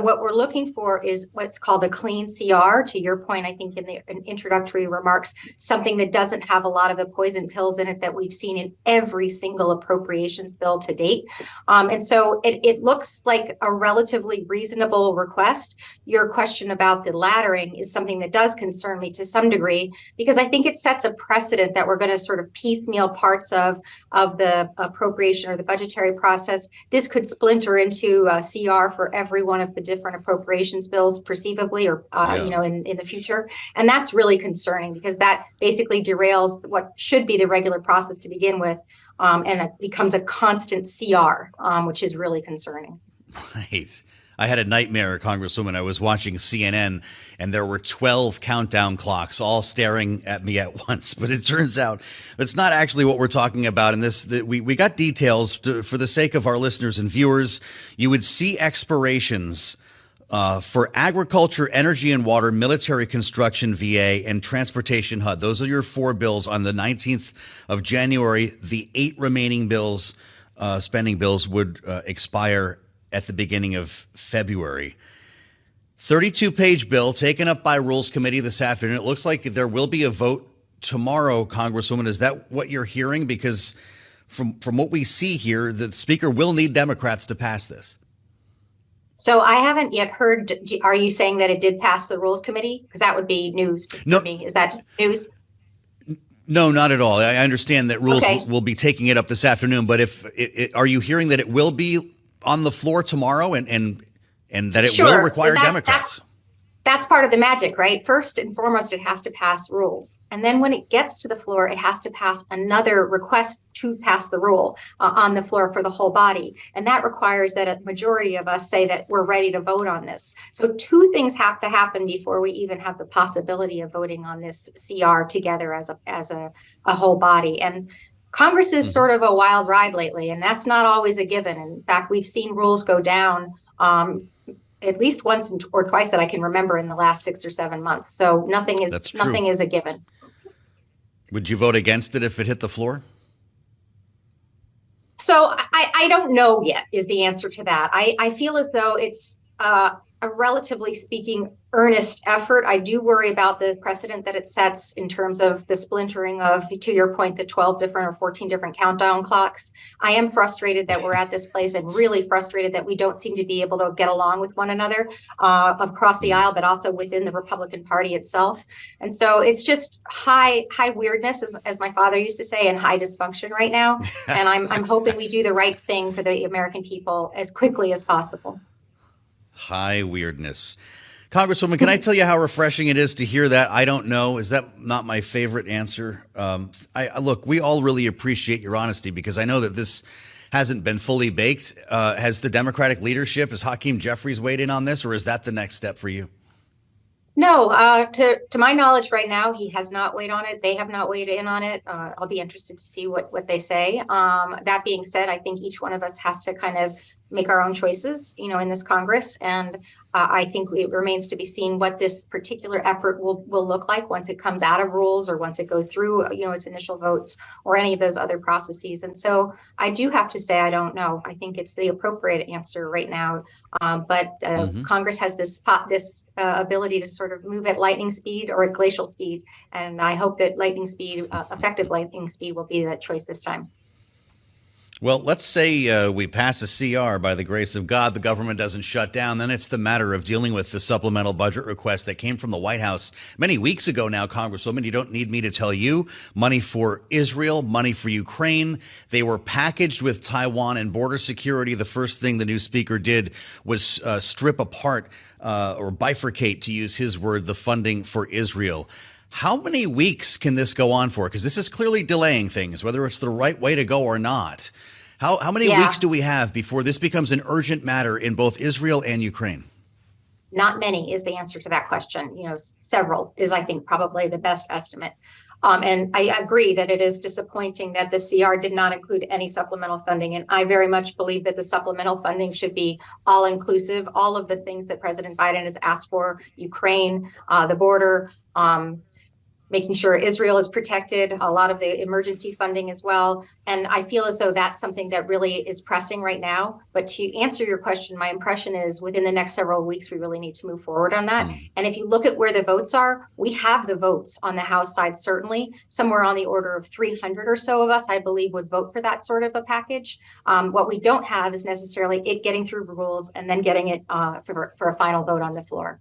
What we're looking for is what's called a clean CR, to your point, I think in the introductory remarks, something that doesn't have a lot of the poison pills in it that we've seen in every single appropriations bill to date. And so it looks like a relatively reasonable request. Your question about the laddering is something that does concern me to some degree, because I think it sets a precedent that we're going to sort of piecemeal parts of the appropriation or the budgetary process. This could splinter into a CR for every one of the different appropriations bills perceivably or in the future. And that's really concerning, because that basically derails what should be the regular process to begin with, and it becomes a constant CR, which is really concerning. Right. I had a nightmare, Congresswoman. I was watching CNN, and there were 12 countdown clocks all staring at me at once. But it turns out that's not actually what we're talking about. In this, we got details for the sake of our listeners and viewers. You would see expirations for agriculture, energy and water, military construction, VA, and transportation HUD. Those are your 4 bills on the 19th of January. The 8 remaining bills, spending bills, would expire at the beginning of February. 32-page bill taken up by Rules Committee this afternoon. It looks like there will be a vote tomorrow, Congresswoman. Is that what you're hearing? Because from what we see here, the Speaker will need Democrats to pass this. So I haven't yet heard. Are you saying that it did pass the Rules Committee? Because that would be news for me. Is that news? No, not at all. I understand that Rules will be taking it up this afternoon. But are you hearing that it will be on the floor tomorrow and that it will require Democrats? That's part of the magic, right? First and foremost, it has to pass rules. And then when it gets to the floor, it has to pass another request to pass the rule on the floor for the whole body. And that requires that a majority of us say that we're ready to vote on this. So 2 things have to happen before we even have the possibility of voting on this CR together as a whole body. And Congress is sort of a wild ride lately, and that's not always a given. In fact, we've seen rules go down at least once or twice that I can remember in the last 6 or 7 months. So nothing is a given. Would you vote against it if it hit the floor? So I don't know yet is the answer to that. I feel as though it's a relatively speaking earnest effort. I do worry about the precedent that it sets in terms of the splintering of, to your point, the 12 different or 14 different countdown clocks. I am frustrated that we're at this place, and really frustrated that we don't seem to be able to get along with one another across the aisle, but also within the Republican Party itself. And so it's just high weirdness, as my father used to say, and high dysfunction right now. And I'm hoping we do the right thing for the American people as quickly as possible. High weirdness. Congresswoman, can I tell you how refreshing it is to hear that? I don't know. Is that not my favorite answer? Look, we all really appreciate your honesty, because I know that this hasn't been fully baked. Has the Democratic leadership, has Hakeem Jeffries weighed in on this, or is that the next step for you? No, to my knowledge right now, he has not weighed on it. They have not weighed in on it. I'll be interested to see what they say. That being said, I think each one of us has to kind of make our own choices, in this Congress. And I think it remains to be seen what this particular effort will look like once it comes out of rules, or once it goes through, its initial votes, or any of those other processes. And so I do have to say, I don't know. I think it's the appropriate answer right now. But Congress has this ability to sort of move at lightning speed or at glacial speed. And I hope that lightning speed, effective lightning speed, will be the choice this time. Well, let's say we pass a CR by the grace of God, the government doesn't shut down. Then it's the matter of dealing with the supplemental budget request that came from the White House many weeks ago now, Congresswoman. You don't need me to tell you. Money for Israel, money for Ukraine. They were packaged with Taiwan and border security. The first thing the new speaker did was strip apart or bifurcate, to use his word, the funding for Israel. How many weeks can this go on for? Because this is clearly delaying things, whether it's the right way to go or not. How many weeks do we have before this becomes an urgent matter in both Israel and Ukraine? Not many is the answer to that question. Several is, I think, probably the best estimate. And I agree that it is disappointing that the CR did not include any supplemental funding. And I very much believe that the supplemental funding should be all inclusive. All of the things that President Biden has asked for, Ukraine, the border, making sure Israel is protected, a lot of the emergency funding as well. And I feel as though that's something that really is pressing right now. But to answer your question, my impression is within the next several weeks, we really need to move forward on that. And if you look at where the votes are, we have the votes on the House side, certainly somewhere on the order of 300 or so of us, I believe, would vote for that sort of a package. What we don't have is necessarily it getting through rules and then getting it for a final vote on the floor.